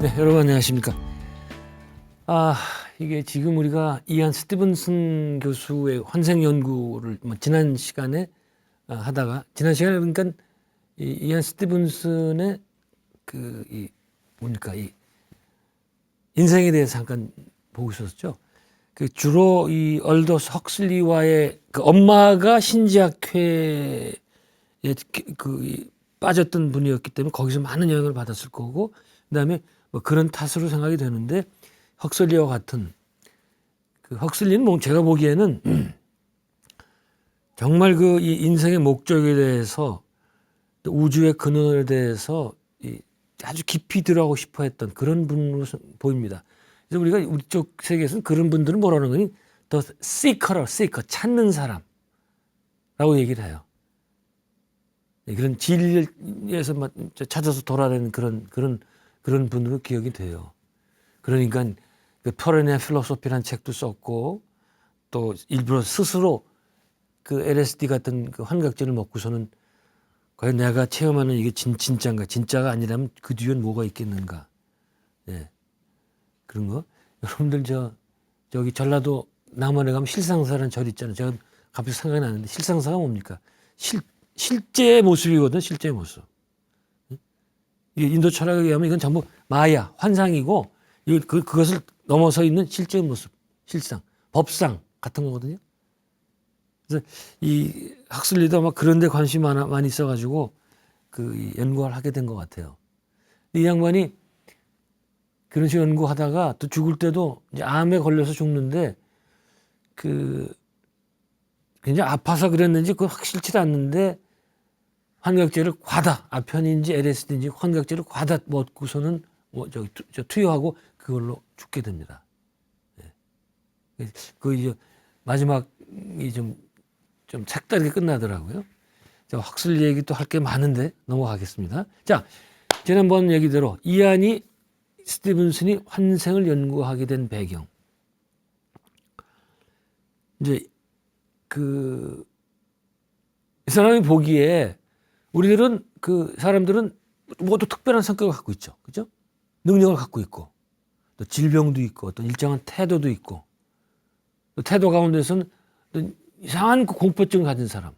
네, 여러분 안녕하십니까. 이게 지금 우리가 이안 스티븐슨 교수의 환생 연구를 지난 시간에 하다가 지난 시간에 그러니까 이안 스티븐슨의 이 인생에 대해서 잠깐 보고 있었죠. 주로 이 얼더스 헉슬리와의 엄마가 신지학회에 빠졌던 분이었기 때문에 거기서 많은 영향을 받았을 거고, 그다음에 뭐 그런 탓으로 생각이 되는데, 헉슬리와 같은 헉슬리는 제가 보기에는 정말 이 인생의 목적에 대해서, 또 우주의 근원에 대해서 아주 깊이 들어가고 싶어했던 그런 분으로 보입니다. 그래서 우리가 우리 쪽 세계에서는 그런 분들은 뭐라는 거니? 더 seeker, 찾는 사람라고 얘기를 해요. 그런 진리에서 찾아서 돌아다니는 그런 분으로 기억이 돼요. 그러니까 터렌의 필로소피라는 책도 썼고, 또 일부러 스스로 LSD 같은 환각제를 먹고서는 과연 내가 체험하는 이게 진짜인가, 진짜가 아니라면 그 뒤엔 뭐가 있겠는가. 예. 그런 거. 여러분들 저기 전라도 남원에 가면 실상사라는 절 있잖아요. 제가 갑자기 생각이 나는데, 실상사가 뭡니까? 실제 모습이거든, 실제 모습. 인도 철학에 의하면 이건 전부 마야, 환상이고, 그것을 넘어서 있는 실제 모습, 실상, 법상 같은 거거든요. 그래서 이 학술리도 아마 그런 데 관심이 많이 있어가지고 연구를 하게 된 것 같아요. 이 양반이 그런 식으로 연구하다가 또 죽을 때도 이제 암에 걸려서 죽는데 굉장히 아파서 그랬는지 확실치 않는데 환각제를 아편인지 LSD인지 환각제를 먹고서는 투여하고 그걸로 죽게 됩니다. 네. 이제 마지막이 좀 색다르게 끝나더라고요. 학술 얘기 또 할 게 많은데 넘어가겠습니다. 자, 지난번 얘기대로 이안이 스티븐슨이 환생을 연구하게 된 배경. 이제 이 사람이 보기에 우리들은 사람들은 모두 특별한 성격을 갖고 있죠. 그죠? 능력을 갖고 있고, 또 질병도 있고, 또 일정한 태도도 있고, 또 태도 가운데서는 또 이상한 공포증을 가진 사람.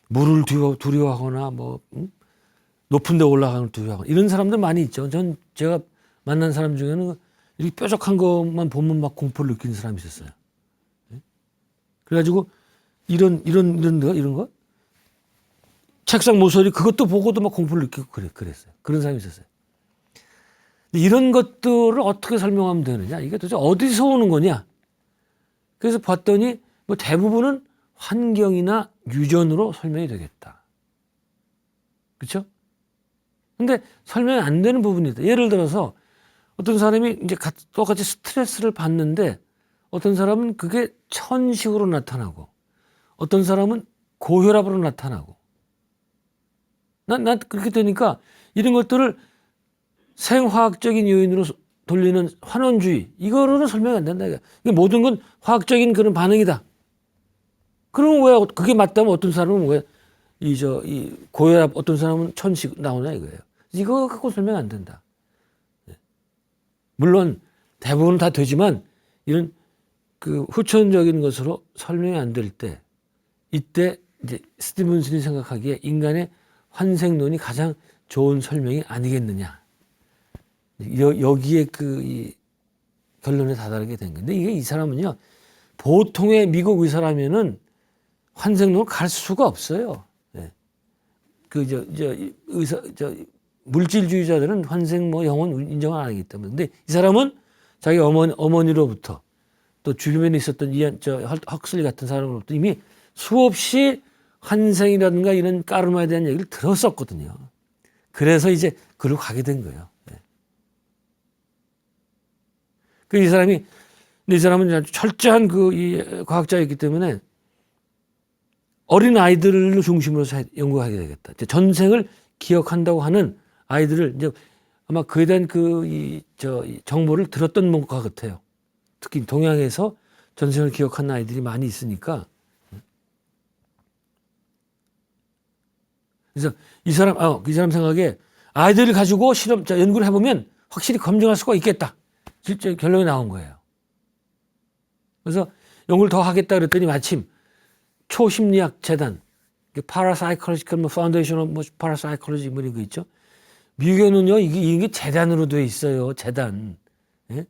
물을 두려워하거나, 높은 데 올라가는 걸 두려워하거나, 이런 사람들 많이 있죠. 제가 만난 사람 중에는 이렇게 뾰족한 것만 보면 막 공포를 느끼는 사람이 있었어요. 그래가지고, 이런 거? 책상 모서리 그것도 보고도 막 공포를 느끼고 그랬어요. 그런 사람이 있었어요. 근데 이런 것들을 어떻게 설명하면 되느냐? 이게 도대체 어디서 오는 거냐? 그래서 봤더니 대부분은 환경이나 유전으로 설명이 되겠다. 그렇죠? 근데 설명이 안 되는 부분이 있다. 예를 들어서 어떤 사람이 이제 똑같이 스트레스를 받는데 어떤 사람은 그게 천식으로 나타나고 어떤 사람은 고혈압으로 나타나고 난 그렇게 되니까 이런 것들을 생화학적인 요인으로 돌리는 환원주의 이거로는 설명이 안 된다. 이게 모든 건 화학적인 그런 반응이다. 그러면 왜 그게 맞다면 어떤 사람은 왜 이 고혈압 어떤 사람은 천식 나오냐 이거예요. 이거 갖고 설명 안 된다. 물론 대부분 다 되지만 이런 후천적인 것으로 설명이 안 될 때 이때 이제 스티븐슨이 생각하기에 인간의 환생론이 가장 좋은 설명이 아니겠느냐. 여기에 이 결론에 다다르게 된 건데 이 사람은요 보통의 미국 의사라면은 환생론을 갈 수가 없어요. 네. 물질주의자들은 환생 영혼 인정을 안 하기 때문에. 근데 이 사람은 자기 어머니로부터 또 주변에 있었던 헉슬리 같은 사람으로부터 이미 수없이 환생이라든가 이런 까르마에 대한 얘기를 들었었거든요. 그래서 이제 그로 가게 된 거예요. 네. 이 사람은 아주 철저한 이 과학자였기 때문에 어린 아이들을 중심으로 연구하게 되겠다. 전생을 기억한다고 하는 아이들을 이제 아마 그에 대한 정보를 들었던 것 같아요. 특히 동양에서 전생을 기억하는 아이들이 많이 있으니까. 그래서 이 사람 생각에 아이들을 가지고 연구를 해보면 확실히 검증할 수가 있겠다. 실제 결론이 나온 거예요. 그래서 연구를 더 하겠다 그랬더니 마침 초심리학 재단, 파라사이콜로지컬 파운데이션 오브 파라사이콜로지 뭐 이런 거 있죠. 미국에는요 이게 재단으로 돼 있어요. 재단. 예?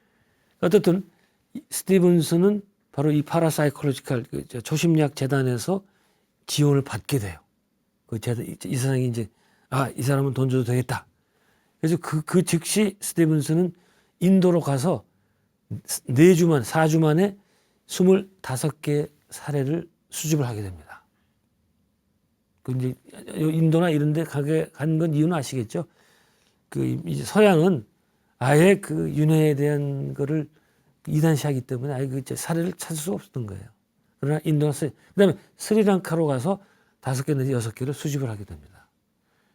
어쨌든 스티븐슨은 바로 이 파라사이콜로지컬 초심리학 재단에서 지원을 받게 돼요. 그 재단 이 세상에 이제 이 사람은 돈 줘도 되겠다. 그래서 그 즉시 스티븐슨은 인도로 가서 4주 만에 25개의 사례를 수집을 하게 됩니다. 그 이제 인도나 이런 데 가게 간 건 이유는 아시겠죠? 그 이제 서양은 아예 그 윤회에 대한 거를 이단시하기 때문에 아예 그 사례를 찾을 수 없었던 거예요. 그러나 인도나 그다음에 스리랑카로 가서 5개 내지 6개를 수집을 하게 됩니다.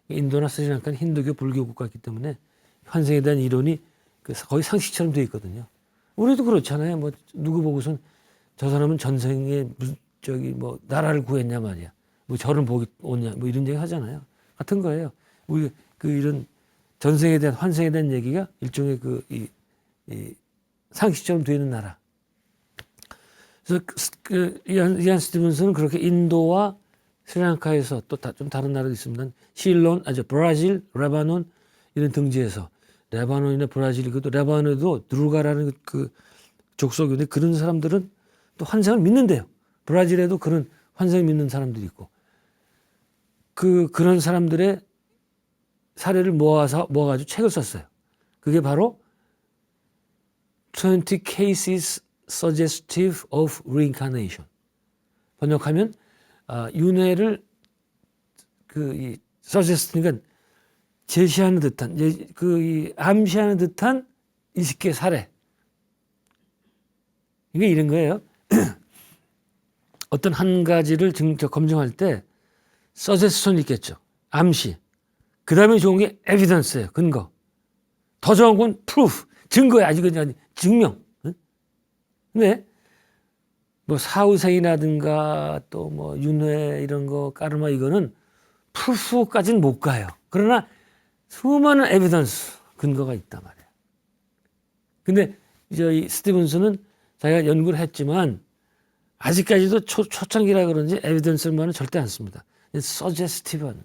인도나 스리랑카는 힌두교 불교 국가이기 때문에 환생에 대한 이론이 거의 상식처럼 되어 있거든요. 우리도 그렇잖아요. 뭐 누구 보고선 저 사람은 전생에 무슨 뭐 나라를 구했냐 말이야. 뭐 저를 보기 오냐 뭐 이런 얘기 하잖아요. 같은 거예요. 우리 이런 전생에 대한 환생에 대한 얘기가 일종의 이 상식처럼 되어 있는 나라. 그래서 이안 스티븐슨은 그렇게 인도와 스리랑카에서 또 좀 다른 나라도 있습니다. 실론, 브라질, 레바논 이런 등지에서 레바논이나 브라질 이것도 레바논에도 누르가라는 그 족속인데 그런 사람들은 또 환생을 믿는데요. 브라질에도 그런 환생 믿는 사람들이 있고 그런 사람들의 사례를 모아가지고 책을 썼어요. 그게 바로 20 Cases Suggestive of Reincarnation. 번역하면 윤회를 suggest, 그러니까 제시하는 듯한, 암시하는 듯한 20개 사례. 이게 이런 거예요. 어떤 한 가지를 검증할 때 suggestion이 있겠죠. 암시. 그 다음에 좋은 게 evidence예요. 근거. 더 좋은 건 proof. 증거야. 아직은 증명. 근데 뭐 사후생이라든가 또 뭐 윤회 이런 거 까르마 이거는 프루프까지는 못 가요. 그러나 수많은 에비던스 근거가 있단 말이에요. 근데 이 스티븐슨은 자기가 연구를 했지만 아직까지도 초창기라 그런지 에비던스만은 절대 안 씁니다. 서제스티브한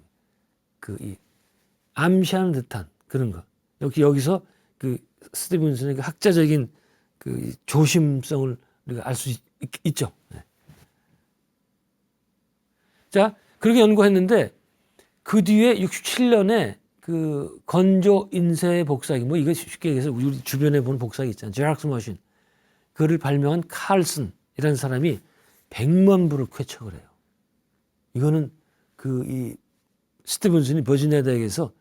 이 암시하는 듯한 그런 거. 여기서 스티븐슨의 학자적인 조심성을 우리가 알 수 있죠. 네. 자, 그렇게 연구했는데 그 뒤에 67년에 건조 인쇄 복사기, 뭐 이거 쉽게 얘기해서 우리 주변에 보는 복사기 있잖아요. 제락스 머신. 그를 발명한 칼슨이라는 사람이 100만 부를 쾌척을 해요. 이거는 이 스티븐슨이 버지니아 대학에서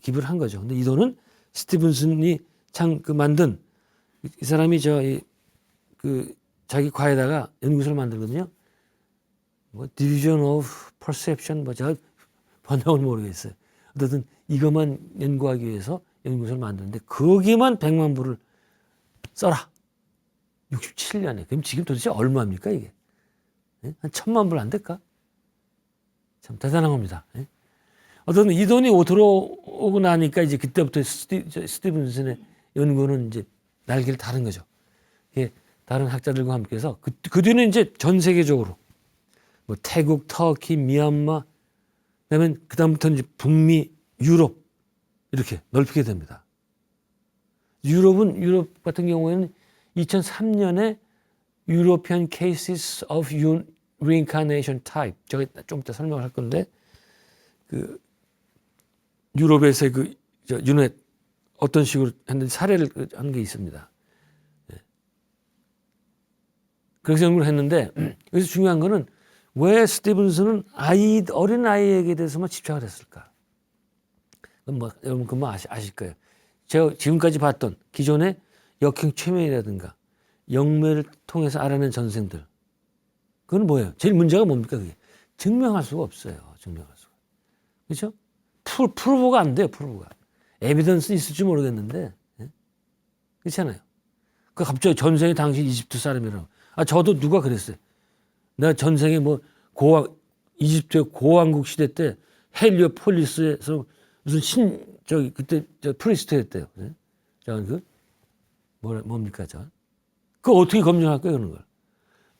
기부를 한 거죠. 근데 이 돈은 스티븐슨이 만든 이 사람이 자기 과에다가 연구소를 만들거든요. 뭐 Division of Perception, 제가 번역을 모르겠어요. 어쨌든 이것만 연구하기 위해서 연구소를 만드는데 거기만 100만 부를 써라. 67년에. 그럼 지금 도대체 얼마입니까 이게? 한 1000만 불 안 될까? 참 대단한 겁니다. 어쨌든 이 돈이 들어오고 나니까 이제 그때부터 스티븐슨의 연구는 이제 날개를 다른 거죠. 다른 학자들과 함께해서 그 뒤는 이제 전 세계적으로 뭐 태국, 터키, 미얀마, 그다음부터 이제 북미, 유럽 이렇게 넓히게 됩니다. 유럽 같은 경우에는 2003년에 European Cases of Reincarnation Type, 제가 좀 이따 설명을 할 건데 유럽에서의 윤회 어떤 식으로 했는지 사례를 한 게 있습니다. 그래서 연구를 했는데 여기서 중요한 거는 왜 스티븐슨은 어린 아이에게 대해서만 집착을 했을까? 여러분 그건 아실 거예요. 제가 지금까지 봤던 기존의 역행 최면이라든가 영매를 통해서 알아낸 전생들. 그건 뭐예요? 제일 문제가 뭡니까 그게? 증명할 수가 없어요. 증명할 수가. 그렇죠? 프루브가 안 돼요. 프루브가. 에비던스 있을지 모르겠는데. 그렇잖아요. 갑자기 전생에 당신 이집트 사람이라고. 저도 누가 그랬어요. 내가 전생에 이집트 고왕국 시대 때 헬리오폴리스에서 무슨 그때 프리스트였대요. 뭡니까 그거 어떻게 검증할 거예요, 그런 걸.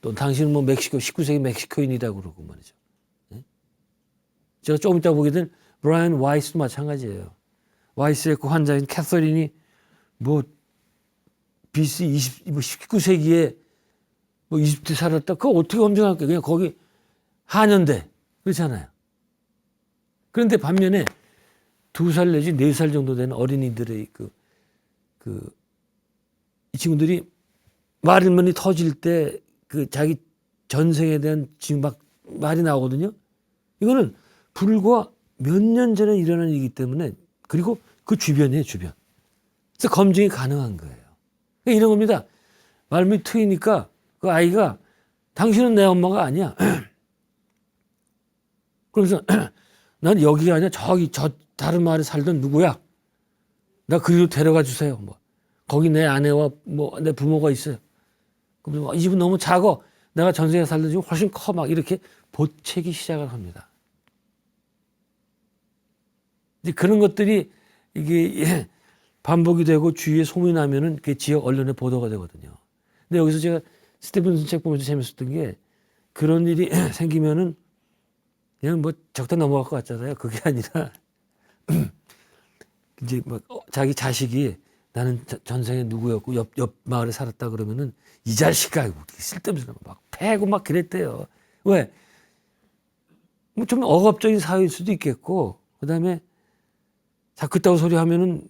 또 당신은 뭐 멕시코 19세기 멕시코인이라고 그러고 말이죠. 제가 조금 이따 보게 된 브라이언 와이스도 마찬가지예요. 와이스의 그 환자인 캐서린이 뭐 BC 19세기에 뭐 이집트 살았다. 그거 어떻게 검증할 거예요? 그냥 거기 한연대 그렇잖아요. 그런데 반면에 2살 내지 4살 정도 되는 어린이들의 이 친구들이 말문이 터질 때 그 자기 전생에 대한 지금 막 말이 나오거든요. 이거는 불과 몇 년 전에 일어난 일이기 때문에 그리고 그 주변이에요, 주변. 그래서 검증이 가능한 거예요. 그러니까 이런 겁니다. 말문이 트이니까 그 아이가 당신은 내 엄마가 아니야. 그래서 난 여기가 아니라 저 다른 마을에 살던 누구야. 나 그리로 데려가 주세요. 뭐 거기 내 아내와 뭐 내 부모가 있어요. 그럼 이 집은 너무 작아. 내가 전생에 살던 집은 훨씬 커. 막 이렇게 보채기 시작을 합니다. 이제 그런 것들이 이게 반복이 되고 주위에 소문이 나면은 그 지역 언론에 보도가 되거든요. 근데 여기서 제가 스티븐슨 책 보면서 재밌었던 게 그런 일이 생기면은 그냥 뭐 적다 넘어갈 것 같잖아요. 그게 아니라 이제 뭐 자기 자식이 나는 전생에 누구였고 옆 마을에 살았다 그러면은 이 자식아 쓸데없이 막 패고 막 그랬대요. 왜? 뭐 좀 억압적인 사회일 수도 있겠고 그다음에 자 그따구 소리 하면은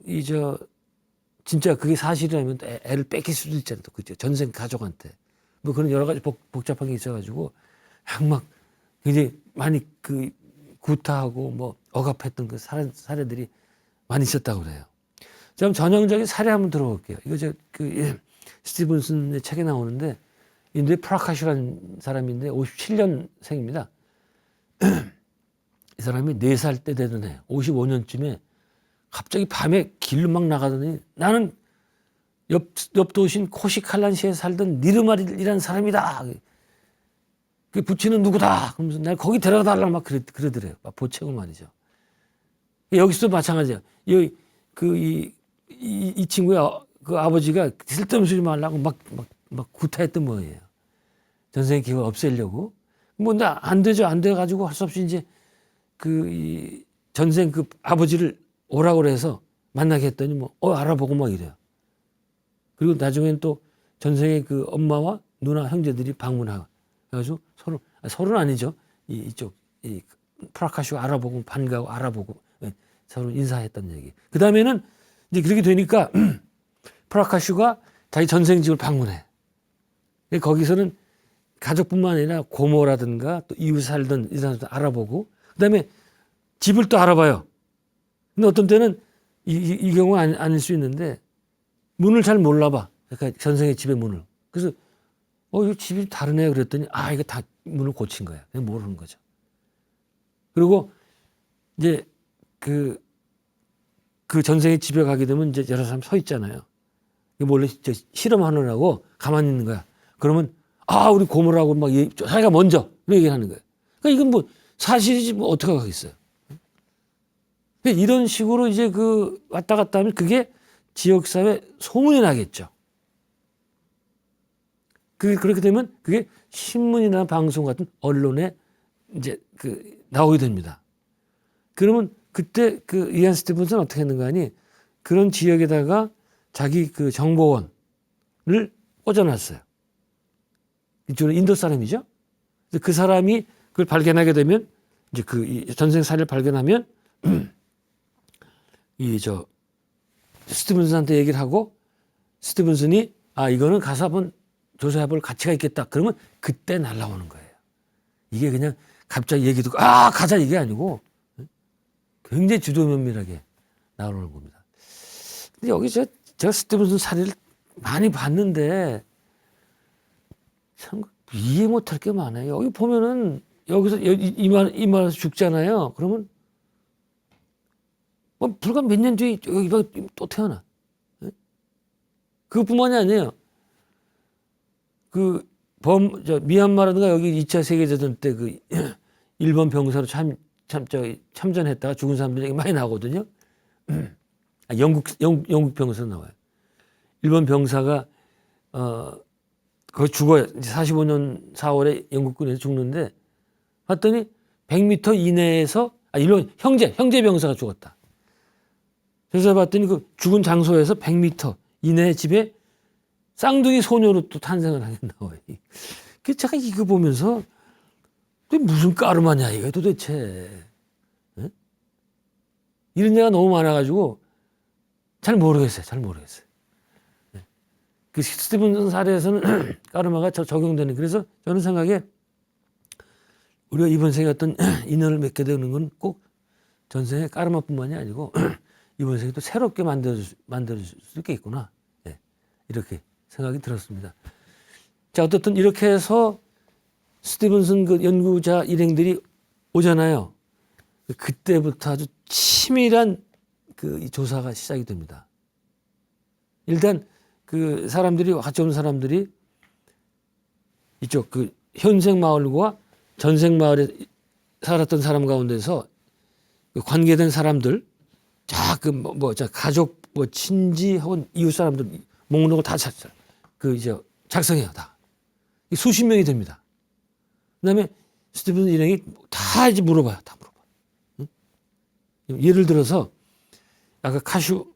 진짜 그게 사실이라면 애를 뺏길 수도 있잖아요. 그죠? 전생 가족한테 뭐 그런 여러 가지 복잡한 게 있어가지고 막 굉장히 많이 그 구타하고 뭐 억압했던 그 사례들이 많이 있었다고 그래요. 좀 전형적인 사례 한번 들어볼게요. 이거 스티븐슨의 책에 나오는데 인도의 프라카슈라는 사람인데 57년생입니다. 이 사람이 4살 때 되던 해 55년쯤에 갑자기 밤에 길로 막 나가더니 나는 옆 도시인 코시칼란시에 살던 니르말이라는 사람이다. 그 부친은 누구다. 그러면서 날 거기 데려가 달라고 막 그러더래요. 막 보채고 말이죠. 여기서도 마찬가지야. 이 친구의 그 아버지가 쓸데없는 소리 말라고 막 구타했던 모양이에요. 전생의 기억을 없애려고. 뭐, 안 되죠. 안 돼가지고 할 수 없이 이제 이 전생 그 아버지를 오라고 그래서 만나게 했더니 알아보고 막 이래요. 그리고 나중엔 또 전생의 그 엄마와 누나 형제들이 방문하고 그래가지고 서로는 아니죠. 이쪽 프라카슈가 알아보고 반가고 알아보고 서로 인사했던 얘기. 그 다음에는 이제 그렇게 되니까 프라카슈가 자기 전생 집을 방문해. 거기서는 가족뿐만 아니라 고모라든가 또 이웃 살던 이 사람도 알아보고 그 다음에 집을 또 알아봐요. 근데 어떤 때는 이 경우가 아닐 수 있는데 문을 잘 몰라봐. 그러니까 전생의 집의 문을. 그래서 이거 집이 다르네 그랬더니 이거 다 문을 고친 거야. 그냥 모르는 거죠. 그리고 이제 그 전생의 집에 가게 되면 이제 여러 사람 서 있잖아요. 몰래 실험하느라고 가만히 있는 거야. 그러면 우리 고모라고 막 자기가 먼저 얘기하는 거예요. 그러니까 이건 뭐 사실이지 뭐 어떻게 하겠어요. 이런 식으로 이제 왔다 갔다 하면 그게 지역사회 소문이 나겠죠. 그렇게 되면 그게 신문이나 방송 같은 언론에 이제 나오게 됩니다. 그러면 그때 이안 스티븐슨 어떻게 했는가 하니 그런 지역에다가 자기 정보원을 꽂아놨어요. 이쪽은 인도 사람이죠. 그 사람이 그걸 발견하게 되면 이제 전생 사례를 발견하면 스티븐슨한테 얘기를 하고 스티븐슨이 이거는 가서 한번 조사해볼 가치가 있겠다. 그러면 그때 날라오는 거예요. 이게 그냥 갑자기 얘기 듣고 가자 이게 아니고 굉장히 주도면밀하게 나오는 겁니다. 근데 여기 제가 스티븐슨 사례를 많이 봤는데 참 이해 못할 게 많아요. 여기 보면은 여기서 이마에서 죽잖아요. 그러면 불과 몇 년 뒤에 여기가 또 태어나. 그것뿐만이 아니에요. 미얀마라든가 여기 2차 세계대전 때 일본 병사로 참전했다가 죽은 사람들이 많이 나오거든요. 영국 병사 나와요. 일본 병사가 거기 죽어요. 45년 4월에 영국군에서 죽는데 봤더니 100m 이내에서 일본 형제 병사가 죽었다. 그래서 봤더니 그 죽은 장소에서 100m 이내 집에 쌍둥이 소녀로 또 탄생을 하게 나와요. 그 제가 이거 보면서 무슨 까르마냐 이거 도대체. 네? 이런 얘가 너무 많아가지고 잘 모르겠어요. 네. 그 스티븐슨 사례에서는 까르마가 적용되는. 그래서 저는 생각에 우리가 이번 생에 어떤 인연을 맺게 되는 건 꼭 전생에 까르마뿐만이 아니고 이번 생에 또 새롭게 만들어줄 수 있겠구나. 네. 이렇게 생각이 들었습니다. 자, 어떻든 이렇게 해서 스티븐슨 그 연구자 일행들이 오잖아요. 그때부터 아주 치밀한 그 조사가 시작이 됩니다. 일단 그 사람들이 같이 온 사람들이 이쪽 그 현생 마을과 전생 마을에 살았던 사람 가운데서 그 관계된 사람들, 가족, 친지 혹은 이웃 사람들 목록을 다 작성해요. 다 수십 명이 됩니다. 그다음에 스티븐 일행이 다 이제 물어봐요. 응? 예를 들어서 아까 카슈라고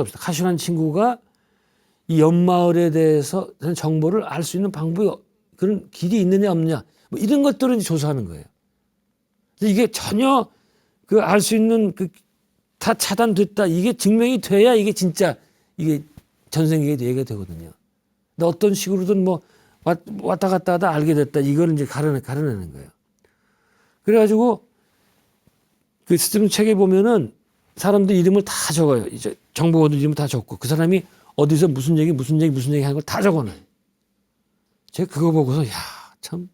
합시다. 카슈라는 친구가 이 옆마을에 대해서 정보를 알 수 있는 방법이 그런 길이 있느냐 없느냐 뭐 이런 것들을 조사하는 거예요. 이게 전혀 그 알 수 있는 그 다 차단됐다 이게 증명이 돼야 이게 진짜 이게 전생에 얘기가 되거든요. 근데 어떤 식으로든 뭐 왔다 갔다 하다 알게 됐다 이걸 이제 가려내는 거예요. 그래가지고 그 스티븐 책에 보면은 사람들 이름을 다 적어요. 이제 정보원들 이름을 다 적고 그 사람이 어디서 무슨 얘기 하는 걸 다 적어놔요. 제가 그거 보고서 참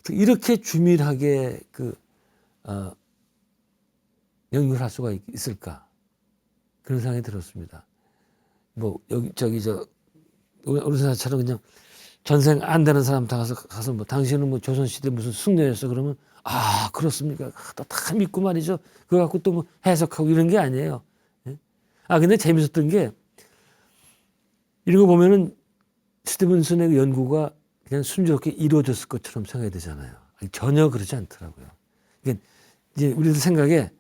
이렇게 주밀하게 연구를 할 수가 있을까 그런 생각이 들었습니다. 뭐 우리 사람처럼 그냥 전생 안 되는 사람 다 가서 뭐 당신은 뭐 조선시대 무슨 승려였어 그러면 그렇습니까? 다 믿고 말이죠. 그거 갖고 또 뭐 해석하고 이런 게 아니에요. 근데 재밌었던 게 이런 거 보면은 스티븐슨의 연구가 그냥 순조롭게 이루어졌을 것처럼 생각이 되잖아요. 전혀 그러지 않더라고요. 그러니까 이제 우리들 생각에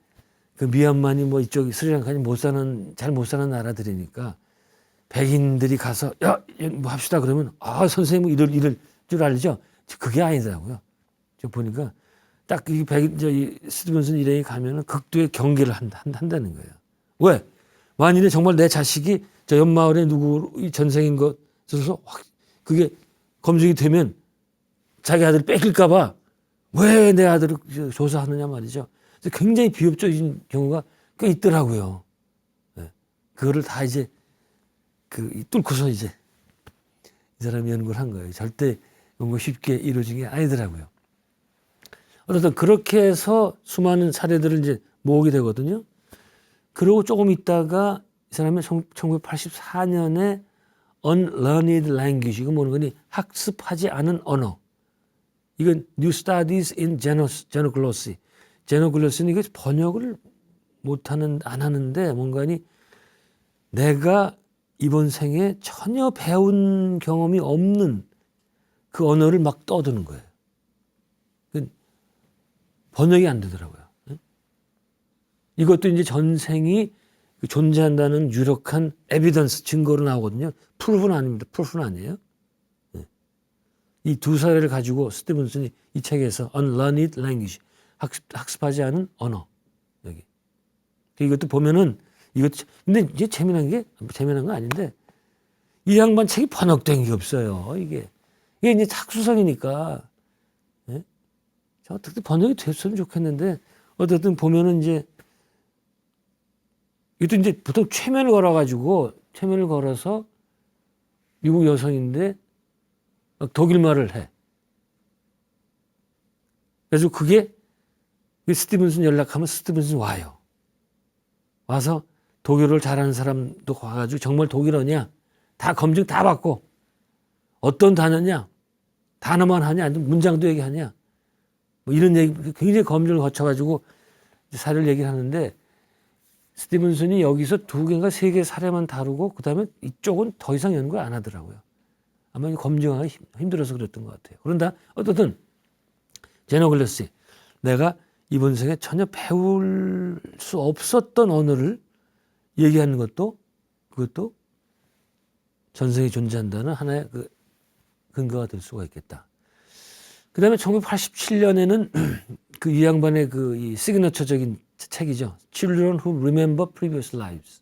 그 미얀마니 뭐 이쪽 스리랑카니 잘 못 사는 나라들이니까 백인들이 가서 뭐 합시다 그러면 선생님 뭐 이럴 줄 알죠. 그게 아니더라고요. 저 보니까 딱 이 스티븐슨 일행이 가면은 극도의 경계를 한다는 거예요. 왜? 만일에 정말 내 자식이 저 옆마을에 누구 전생인 것으로서 그게 검증이 되면 자기 아들을 뺏길까봐 왜 내 아들을 조사하느냐 말이죠. 그래서 굉장히 비협조적인 경우가 꽤 있더라고요. 네. 그거를 다 이제 뚫고서 이제 이 사람이 연구를 한 거예요. 절대 뭔가 쉽게 이루어진 게 아니더라고요. 어쨌든 그렇게 해서 수많은 사례들을 이제 모으게 되거든요. 그리고 조금 있다가 이 사람이 1984년에 Unlearned Language, 이거 뭐는 거니? 학습하지 않은 언어. 이건 New Studies in Xenoglossy. Xenogloss는 이게 번역을 안 하는데 뭔가니 내가 이번 생에 전혀 배운 경험이 없는 그 언어를 막 떠드는 거예요. 번역이 안 되더라고요. 이것도 이제 전생이 존재한다는 유력한 에비던스, 증거로 나오거든요. 프루프는 아닙니다. 프루프는 아니에요. 이 두 사례를 가지고 스티븐슨이 이 책에서 Unlearned Language, 학습하지 않은 언어. 여기. 이것도 보면은 근데 이게 재미난 건 아닌데 이 양반 책이 번역된 게 없어요. 이게 이제 학수성이니까. 어떻게 번역이 됐으면 좋겠는데 어쨌든 보면은 이제 이것도 이제 보통 최면을 걸어서 미국 여성인데 독일말을 해. 그래서 그게 스티븐슨 연락하면 스티븐슨 와요. 와서 독일어를 잘하는 사람도 와가지고 정말 독일어냐 다 검증 다 받고 어떤 단어냐 단어만 하냐 아니면 문장도 얘기하냐 뭐 이런 얘기 굉장히 검증을 거쳐가지고 사례를 얘기를 하는데 스티븐슨이 여기서 2개인가 3개 사례만 다루고 그다음에 이쪽은 더 이상 연구 안 하더라고요. 아마 검증하기 힘들어서 그랬던 것 같아요. 그런다 어떻든 제노글라스 내가 이번 생에 전혀 배울 수 없었던 언어를 얘기하는 것도 그것도 전생에 존재한다는 하나의 그 근거가 될 수가 있겠다. 그 다음에 1987년에는 그 이 양반의 그 이 시그너처적인 책이죠. Children who remember previous lives.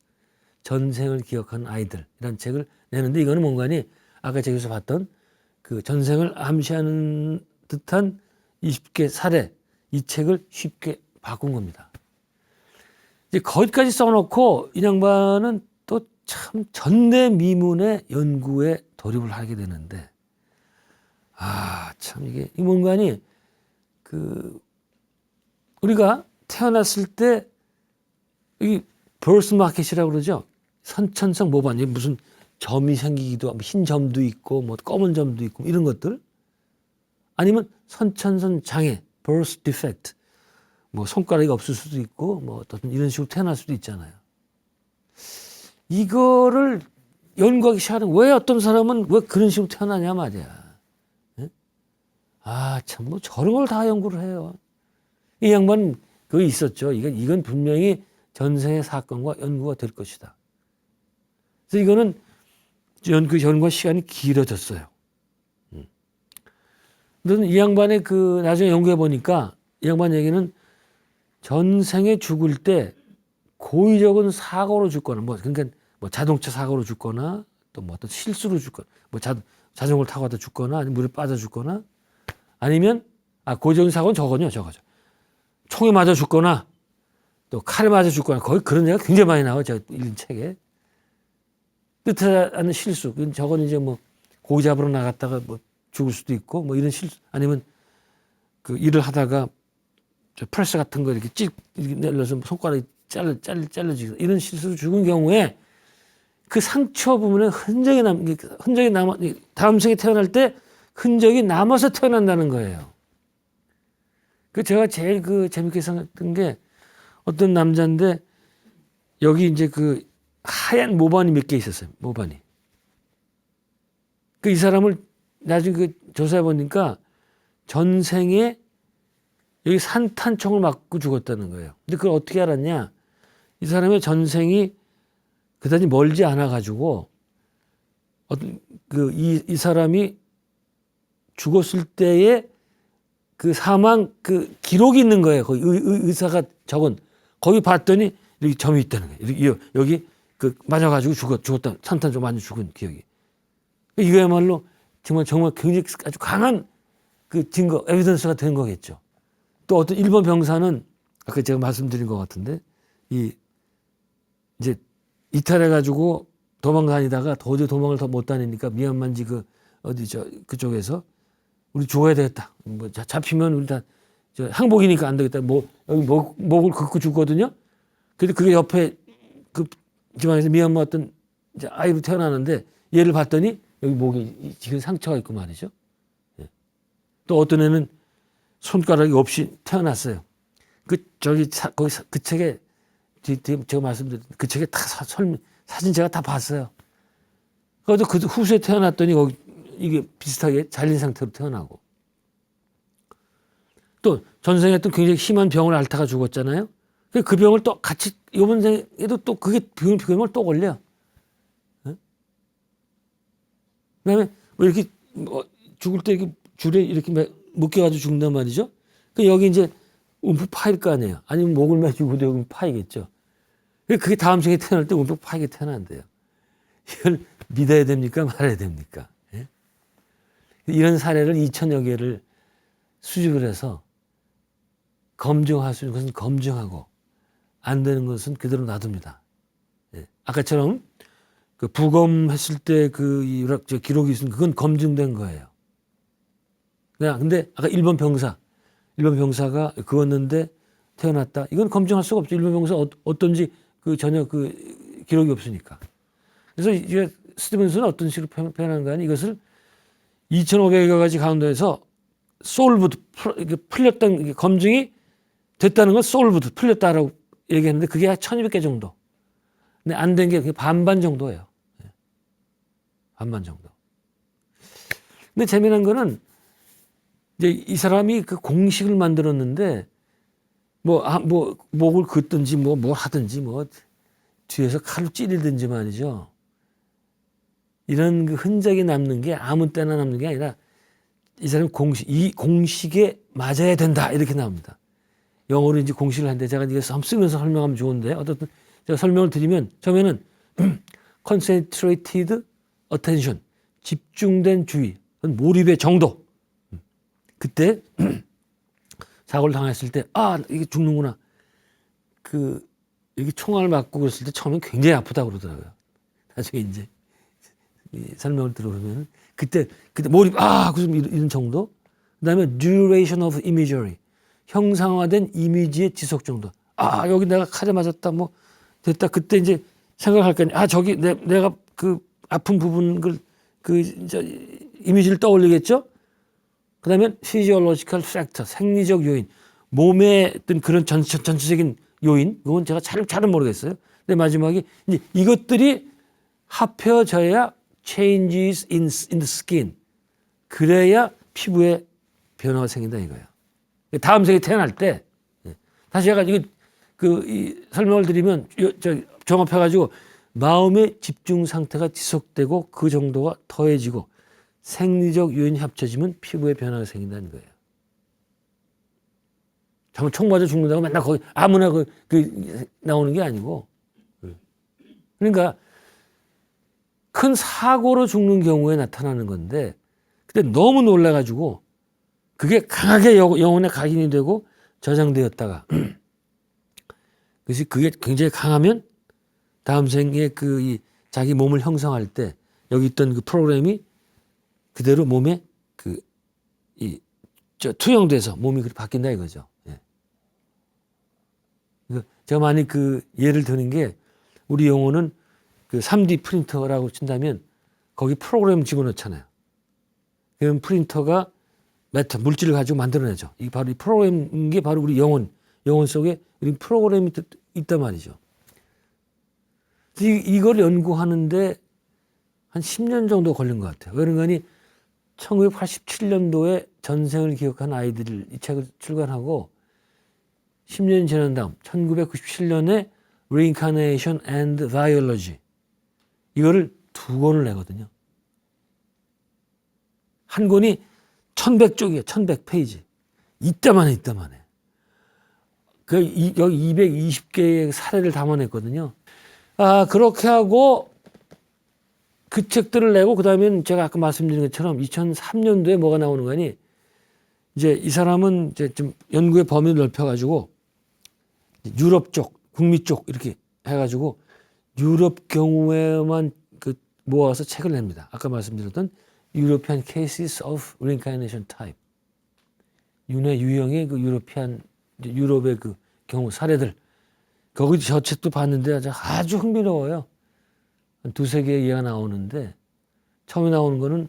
전생을 기억하는 아이들이라는 책을 내는데 이거는 뭔가니 아까 저기서 봤던 그 전생을 암시하는 듯한 20개 사례 이 책을 쉽게 바꾼 겁니다. 이제 거기까지 써놓고 이 양반은 또 참 전대미문의 연구에 돌입을 하게 되는데 참 이게 이 뭔가니 그 우리가 태어났을 때 이 버스 마켓이라고 그러죠. 선천성 모반 무슨 점이 생기기도 하고 흰 점도 있고 뭐 검은 점도 있고 이런 것들 아니면 선천성 장애 birth defect 뭐 손가락이 없을 수도 있고 뭐 어떤 이런 식으로 태어날 수도 있잖아요. 이거를 연구하기 시작하는 왜 어떤 사람은 왜 그런 식으로 태어나냐 말이야. 예? 참 뭐 저런 걸 다 연구를 해요. 이 양반 그거 있었죠. 이건 분명히 전생의 사건과 연구가 될 것이다. 그래서 이거는 그 연구가 시간이 길어졌어요. 근데 이 양반의 그 나중에 연구해 보니까 이 양반 얘기는 전생에 죽을 때 고의적인 사고로 죽거나 뭐 그러니까 뭐 자동차 사고로 죽거나 또 뭐 어떤 실수로 죽거나 뭐 자전거를 타고 가다 죽거나 아니면 물에 빠져 죽거나 아니면 고의적인 사고는 저거죠. 총에 맞아 죽거나 또 칼에 맞아 죽거나 거의 그런 얘기가 굉장히 많이 나와요. 제가 읽은 책에. 뜻하지 않은 실수. 저거는 이제 뭐 고기 잡으러 나갔다가 뭐 죽을 수도 있고 뭐 이런 실수 아니면 그 일을 하다가 저 프레스 같은 거 이렇게 이렇게 내려서 손가락이 잘려지고 이런 실수로 죽은 경우에 그 상처 부분에 흔적이 남아 다음 생에 태어날 때 흔적이 남아서 태어난다는 거예요. 그 제가 제일 그 재밌게 생각했던 게 어떤 남자인데 여기 이제 그 하얀 모반이 몇 개 있었어요. 모반이. 그 이 사람을 나중에 그 조사해 보니까 전생에 여기 산탄총을 맞고 죽었다는 거예요. 근데 그걸 어떻게 알았냐? 이 사람의 전생이 그다지 멀지 않아 가지고 어떤 이 사람이 죽었을 때의 그 사망 그 기록이 있는 거예요. 거기 의사가 적은 거기 봤더니 여기 점이 있다는 거예요. 여기 그 맞아가지고 죽었다. 산탄총 맞아 죽은 기억이. 이거야말로 정말 굉장히 아주 강한 그 증거, 에비던스가 된 거겠죠. 또 어떤 일본 병사는 아까 제가 말씀드린 것 같은데 이제 이탈해가지고 도망다니다가 도저히 도망을 더 못 다니니까 미얀마인지 그쪽에서 우리 죽어야 되겠다. 뭐 잡히면 우리 다 항복이니까 안 되겠다. 뭐 여기 목을 긋고 죽거든요. 근데 그게 옆에 그 지방에서 미얀마 어떤 이제 아이로 태어나는데 얘를 봤더니 여기 목에 지금 상처가 있고 말이죠. 예. 또 어떤 애는 손가락이 없이 태어났어요. 거기 그 책에 제가 말씀드린 그 책에 다 사진 제가 다 봤어요. 그래서 그 후수에 태어났더니 거기 이게 비슷하게 잘린 상태로 태어나고 또 전생에 또 굉장히 심한 병을 앓다가 죽었잖아요. 그 병을 또 같이 이번 생에도 또 그게 병을 또 걸려. 네? 그다음에 뭐 이렇게 죽을 때 이렇게 줄에 이렇게 묶여가지고 죽는단 말이죠. 그 여기 이제 움푹 파일 거 아니에요. 아니면 목을 매주고도 여기 파이겠죠. 그게 다음 생에 태어날 때 움푹 파이게 태어난대요. 이걸 믿어야 됩니까? 말아야 됩니까? 예? 이런 사례를 2000여 개를 수집을 해서 검증할 수 있는 것은 검증하고 안 되는 것은 그대로 놔둡니다. 예. 아까처럼 그 부검했을 때 그 기록이 있으면 그건 검증된 거예요. 근데 아까 일본 병사가 그었는데 태어났다. 이건 검증할 수가 없죠. 일본 병사 어떤지 그 전혀 그 기록이 없으니까. 그래서 이제 스티븐슨은 어떤 식으로 표현한 거 아니 이것을 2,500여 가지 가운데에서 solved, 이게 풀렸던, 이게 검증이 됐다는 건 solved, 풀렸다라고 얘기했는데 그게 한 1200개 정도. 근데 안 된 게 반반 정도예요. 반반 정도. 근데 재미난 거는 이제 이 사람이 그 공식을 만들었는데 목을 긋든지 뭘 하든지 뒤에서 칼로 찌르든지 말이죠. 이런 그 흔적이 남는 게 아무 때나 남는 게 아니라 이 사람 이 공식에 맞아야 된다 이렇게 나옵니다. 영어로 이제 공식을 하는데 제가 이게 쓰면서 설명하면 좋은데 어떻든 제가 설명을 드리면 처음에는 concentrated attention, 집중된 주의, 몰입의 정도. 그때 사고를 당했을 때 이게 죽는구나. 이게 총알을 맞고 그랬을 때 처음엔 굉장히 아프다고 그러더라고요. 나중에 이제 설명을 들어보면 그때 몰입 이런 정도. 그다음에 duration of imagery, 형상화된 이미지의 지속 정도. 여기 내가 칼에 맞았다 됐다. 그때 이제 생각할 거 아니에요. 저기 내가 그 아픈 부분 이미지를 떠올리겠죠. 그다음에 physiological factor, 생리적 요인, 몸의 어떤 그런 전체적인 요인, 그건 제가 잘은 모르겠어요. 근데 마지막에 이제 이것들이 합해져야 changes in the skin. 그래야 피부에 변화가 생긴다 이거예요. 다음 생에 태어날 때 다시 제가 이 설명을 드리면 종합해가지고 마음의 집중 상태가 지속되고 그 정도가 더해지고 생리적 요인이 합쳐지면 피부에 변화가 생긴다는 거예요. 정말 총 맞아 죽는다고 맨날 거기 아무나 나오는 게 아니고. 그러니까 큰 사고로 죽는 경우에 나타나는 건데 그때 너무 놀라가지고 그게 강하게 영혼에 각인이 되고 저장되었다가 그래서 그게 굉장히 강하면 다음 생에 이 자기 몸을 형성할 때 여기 있던 그 프로그램이 그대로 몸에 투영돼서 몸이 그렇게 바뀐다 이거죠. 예. 제가 많이 예를 드는 게 우리 영혼은 3D 프린터라고 친다면 거기 프로그램 집어넣잖아요. 그럼 프린터가 물질을 가지고 만들어내죠. 바로 이 프로그램인 게 바로 우리 영혼 속에 우리 프로그램이 있단 말이죠. 이걸 연구하는데 한 10년 정도 걸린 것 같아요. 그러니 1987년도에 전생을 기억한 아이들을 이 책을 출간하고 10년이 지난 다음 1997년에 Reincarnation and Biology 이거를 2권을 내거든요. 한 권이 1100쪽이에요. 1100페이지. 이따만해. 여기 220개의 사례를 담아냈거든요. 그렇게 하고 그 책들을 내고 그다음에 제가 아까 말씀드린 것처럼 2003년도에 뭐가 나오는 거니 이제 이 사람은 이제 좀 연구의 범위를 넓혀가지고 유럽 쪽, 북미 쪽 이렇게 해가지고 유럽 경우에만 모아서 책을 냅니다. 아까 말씀드렸던 European Cases of Reincarnation Type. 유형의 유럽의 경우 사례들. 거기 저 책도 봤는데 아주 흥미로워요. 한 2-3개의 예가 나오는데 처음에 나오는 거는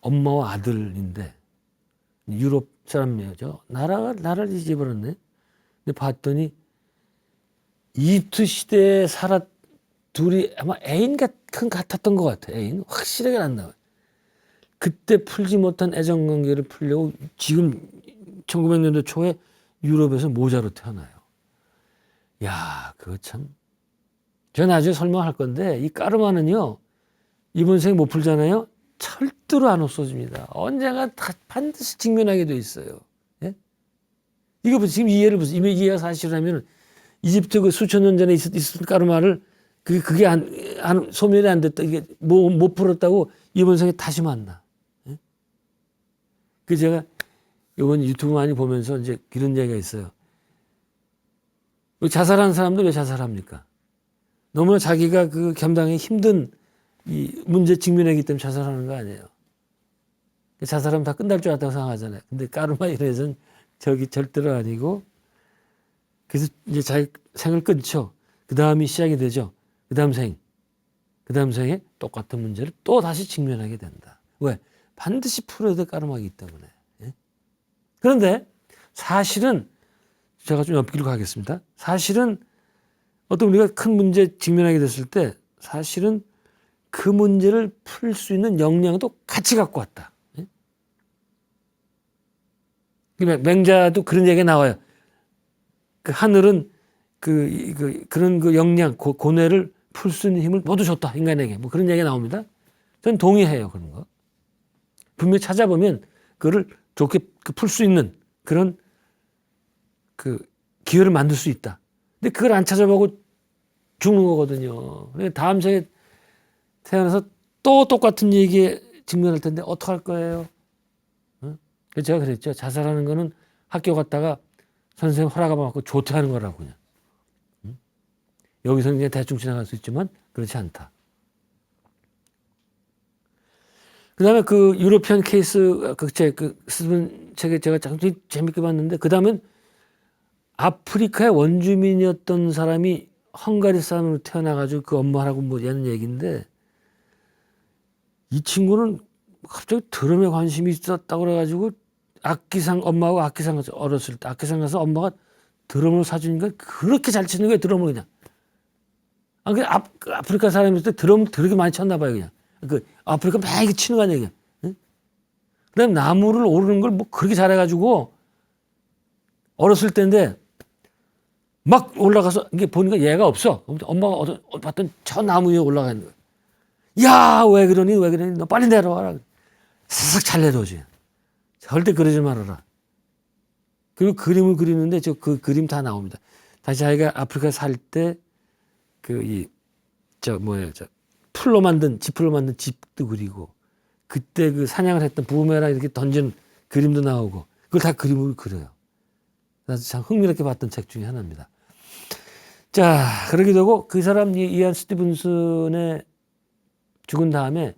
엄마와 아들인데 유럽 사람이죠. 나라를 잊어버렸네. 근데 봤더니 이집트 시대에 둘이 아마 애인 같았던 것 같아. 애인 확실하게 안 나와요. 그때 풀지 못한 애정관계를 풀려고 지금 1900년도 초에 유럽에서 모자로 태어나요. 야, 그거 참. 제가 나중에 설명할 건데 이 까르마는요. 이번 생에 못 풀잖아요. 절대로 안 없어집니다. 언젠가 반드시 직면하게 돼 있어요. 예? 이거 지금 이해를 보세요. 이해가 사실이라면 이집트 수천 년 전에 있었던 까르마를 그게 소멸이 안 됐다. 이게 못 풀었다고 이번 생에 다시 만나. 예? 제가 이번 유튜브 많이 보면서 이제 이런 얘기가 있어요. 자살하는 사람도 왜 자살합니까? 너무나 자기가 감당하기 힘든 이 문제 직면하기 때문에 자살하는 거 아니에요. 자살하면 다 끝날 줄 알았다고 생각하잖아요. 근데 까르마 이래서는 절대로 아니고 그래서 이제 자기 생을 끊죠. 그 다음이 시작이 되죠. 그 다음 생에 똑같은 문제를 또 다시 직면하게 된다. 왜? 반드시 풀어야 될 까르마이기 때문에. 예? 그런데 사실은 제가 좀 엿기로 가겠습니다. 사실은 어떤 우리가 큰 문제 직면하게 됐을 때 사실은 그 문제를 풀 수 있는 역량도 같이 갖고 왔다. 맹자도 그런 얘기가 나와요. 그 하늘은 그런 그 역량, 고뇌를 풀 수 있는 힘을 모두 줬다, 인간에게. 뭐 그런 얘기가 나옵니다. 저는 동의해요, 그런 거. 분명히 찾아보면 그거를 좋게 풀 수 있는 그런 그 기회를 만들 수 있다. 근데 그걸 안 찾아보고 죽는 거거든요. 다음 생에 태어나서 또 똑같은 얘기에 직면할 텐데 어떡할 거예요? 그래서 제가 그랬죠. 자살하는 거는 학교 갔다가 선생님 허락 안 받고 조퇴하는 거라고 그냥. 여기서는 그냥 대충 지나갈 수 있지만 그렇지 않다. 그 다음에 그 유로피안 케이스 쓰는 책에 제가 굉장히 재밌게 봤는데 그 다음엔 아프리카의 원주민이었던 사람이 헝가리 사람으로 태어나가지고 그 엄마라고 뭐 얘는 얘기인데 이 친구는 갑자기 드럼에 관심이 있었다고 그래가지고 엄마하고 악기상 가서 어렸을 때 악기상 가서 엄마가 드럼을 사주니까 그렇게 잘 치는 거예요. 드럼을 그냥. 아프리카 사람일 때 드럼 그렇게 많이 쳤나 봐요. 그냥. 아프리카 많이 치는 거 아니에요. 그냥. 응? 그다음에 나무를 오르는 걸 뭐 그렇게 잘해가지고 어렸을 때인데 막 올라가서 이게 보니까 얘가 없어. 엄마가 봤더니 저 나무 위에 올라가 있는 거야. 야, 왜 그러니? 너 빨리 내려와라. 싹 잘 내려오지. 절대 그러지 말아라. 그리고 그림을 그리는데 그 그림 다 나옵니다. 다시 자기가 아프리카 살 때 지풀로 만든 집도 그리고 그때 그 사냥을 했던 부메랑 이렇게 던지는 그림도 나오고 그걸 다 그림으로 그려요. 그래서 참 흥미롭게 봤던 책 중에 하나입니다. 자, 그러게 되고 그 사람 이안 스티븐슨의 죽은 다음에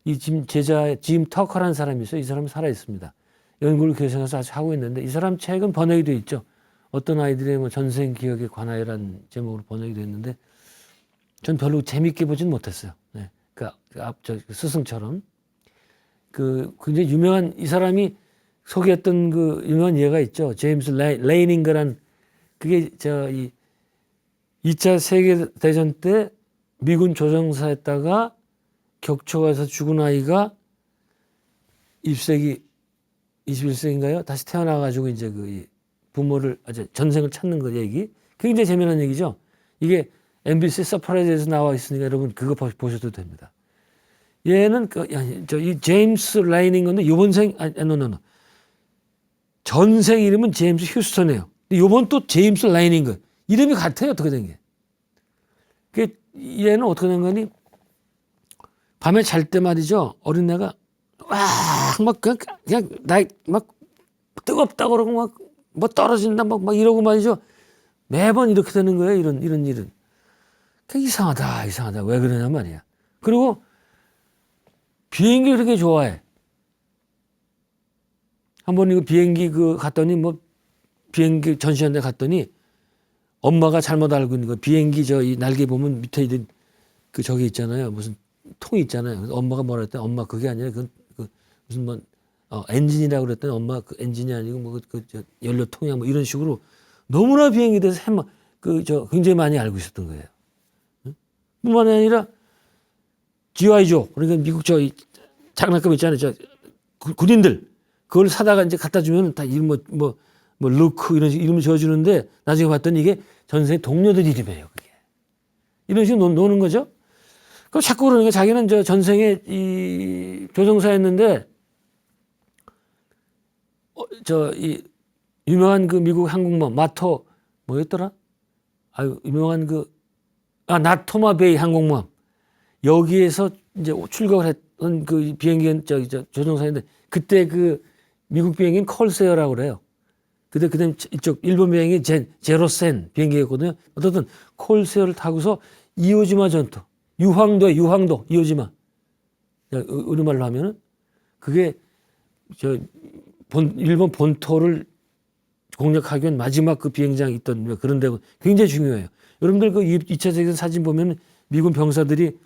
이 제자 짐 터커라는 사람이 있어요. 이 사람은 살아 있습니다. 연구를 계속해서 아직 하고 있는데 이 사람 책은 번역이 되어 있죠. 어떤 아이들의 뭐 전생 기억에 관하여라는 제목으로 번역이 되어 있는데 전 별로 재밌게 보진 못했어요. 네. 스승처럼. 굉장히 유명한 이 사람이 소개했던 그 유명한 예가 있죠. 제임스 레이닝거란 그게 2차 세계대전 때 미군 조종사였다가 격초가서 죽은 아이가 21세기인가요? 다시 태어나가지고 이제 부모를, 전생을 찾는 거 얘기. 굉장히 재미난 얘기죠. 이게 MBC 서프라이즈에서 나와 있으니까 여러분 그거 보셔도 됩니다. 얘는 이 제임스 라이닝 건데 전생 이름은 제임스 휴스턴이에요. 요번 또 제임스 라이닝 건 이름이 같아요. 어떻게 된 게. 얘는 어떻게 된 거니? 밤에 잘 때 말이죠. 어린애가 그냥 막 뜨겁다고 그러고 막 뭐 떨어진다 막 이러고 말이죠. 매번 이렇게 되는 거예요. 이런 일은. 이상하다. 왜 그러냐 말이야. 그리고 비행기 그렇게 좋아해. 한번 이거 비행기 갔더니 비행기 전시회에 갔더니 엄마가 잘못 알고 있는 거. 비행기 이 날개 보면 밑에 있는 저기 있잖아요. 무슨 통이 있잖아요. 그래서 엄마가 뭐라 했더니 엄마 그게 아니라 무슨 엔진이라고 그랬더니 엄마 그 엔진이 아니고 연료통이야 이런 식으로 너무나 비행기에 대해서 굉장히 많이 알고 있었던 거예요. 뿐만 아니라 G.I. 조 그러니까 미국 장난감 있잖아요. 군인들 그걸 사다가 이제 갖다 주면 다 이름 루크 이런 식으로 이름을 지어주는데 나중에 봤더니 이게 전생 동료들 이름이에요. 그게 이런 식으로 노는 거죠. 그럼 자꾸 그러니까 자기는 전생에 이 조종사였는데 이 유명한 미국 항공모함 마토 뭐였더라? 유명한 나토마 베이 항공모함 여기에서 이제 출격을 했던 그 비행기는 조종사인데 그때 미국 비행기는 콜세어라고 그래요. 그다음 이쪽 일본 비행기 제로센 비행기였거든요. 어쨌든 콜세어를 타고서 이오지마 전투 유황도 이오지마 우리말로 하면은 그게 일본 본토를 공략하기 위한 마지막 비행장이 있던 그런 데고 굉장히 중요해요. 여러분들 2차 세계대전 사진 보면 미군 병사들이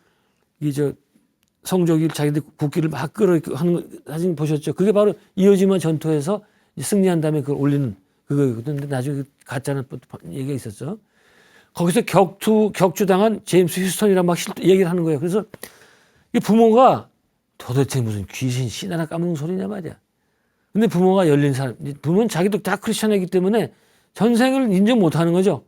성조기 자기들 국기를 막 끌어 하는 사진 보셨죠? 그게 바로 이오지마 전투에서 승리한 다음에 그걸 올리는 그거거든. 근데 나중에 가짜는 얘기가 있었죠. 거기서 격추당한 제임스 휴스턴이랑 막 얘기를 하는 거예요. 그래서 이 부모가 도대체 무슨 귀신 신 하나 까먹는 소리냐 말이야. 근데 부모가 열린 사람, 부모는 자기도 다 크리스천이기 때문에 전생을 인정 못 하는 거죠.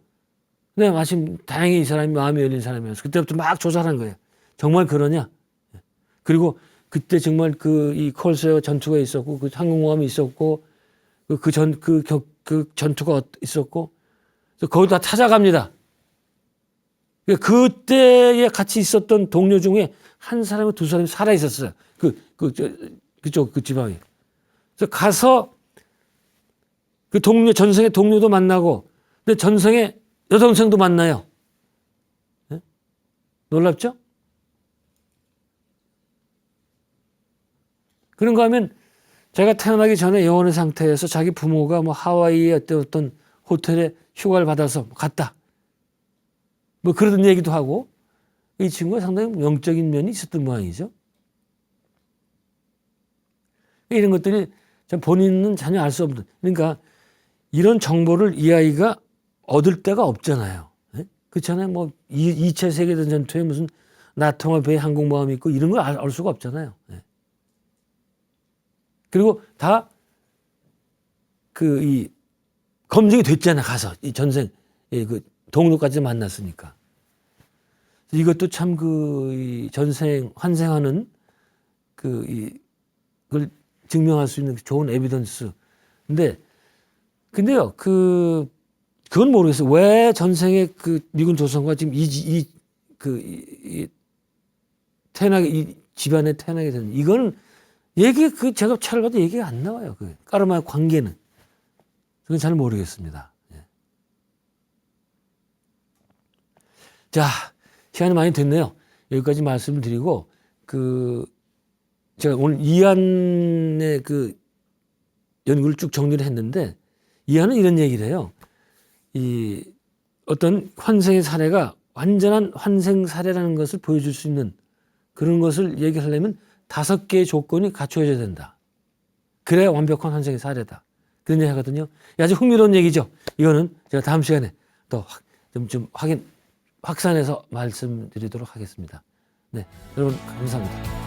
근데 마침 다행히 이 사람이 마음이 열린 사람이어서 그때부터 막 조사를 한 거예요. 정말 그러냐? 그리고 그때 정말 이 콜세어 전투가 있었고 그 항공모함이 있었고 그 전투가 있었고 거기 다 찾아갑니다. 그때에 같이 있었던 동료 중에 한 사람이 두 사람이 살아 있었어요. 그쪽 그 지방에. 그래서 가서 그 전생의 동료도 만나고, 근데 전생의 여동생도 만나요. 네? 놀랍죠? 그런가 하면 제가 태어나기 전에 영혼의 상태에서 자기 부모가 뭐 하와이의 어떤 호텔에 휴가를 받아서 갔다. 뭐 그러던 얘기도 하고, 이 친구가 상당히 영적인 면이 있었던 모양이죠. 이런 것들이 본인은 전혀 알 수 없는, 그러니까 이런 정보를 이 아이가 얻을 데가 없잖아요. 네? 그렇잖아요. 뭐 2차 세계대전 전투에 무슨 나토와 배 항공모함이 있고 이런 걸 알 수가 없잖아요. 네. 그리고 다 이 검증이 됐잖아. 가서 이 전생 그 동료까지 만났으니까. 이것도 참 이 전생 환생하는 그걸 증명할 수 있는 좋은 에비던스. 근데요, 그건 모르겠어요. 왜 전생에 미군 조선과 지금 태어나게, 집안에 태어나게 되는, 이거는 제가 찾아봐도 얘기가 안 나와요. 까르마의 관계는. 그건 잘 모르겠습니다. 예. 자, 시간이 많이 됐네요. 여기까지 말씀을 드리고, 제가 오늘 이한의 연구를 쭉 정리를 했는데, 이한은 이런 얘기를 해요. 어떤 환생의 사례가 완전한 환생 사례라는 것을 보여줄 수 있는 그런 것을 얘기하려면 5개의 조건이 갖춰져야 된다. 그래야 완벽한 환생의 사례다. 그런 얘기 하거든요. 아주 흥미로운 얘기죠. 이거는 제가 다음 시간에 또 좀 확산해서 말씀드리도록 하겠습니다. 네, 여러분 감사합니다.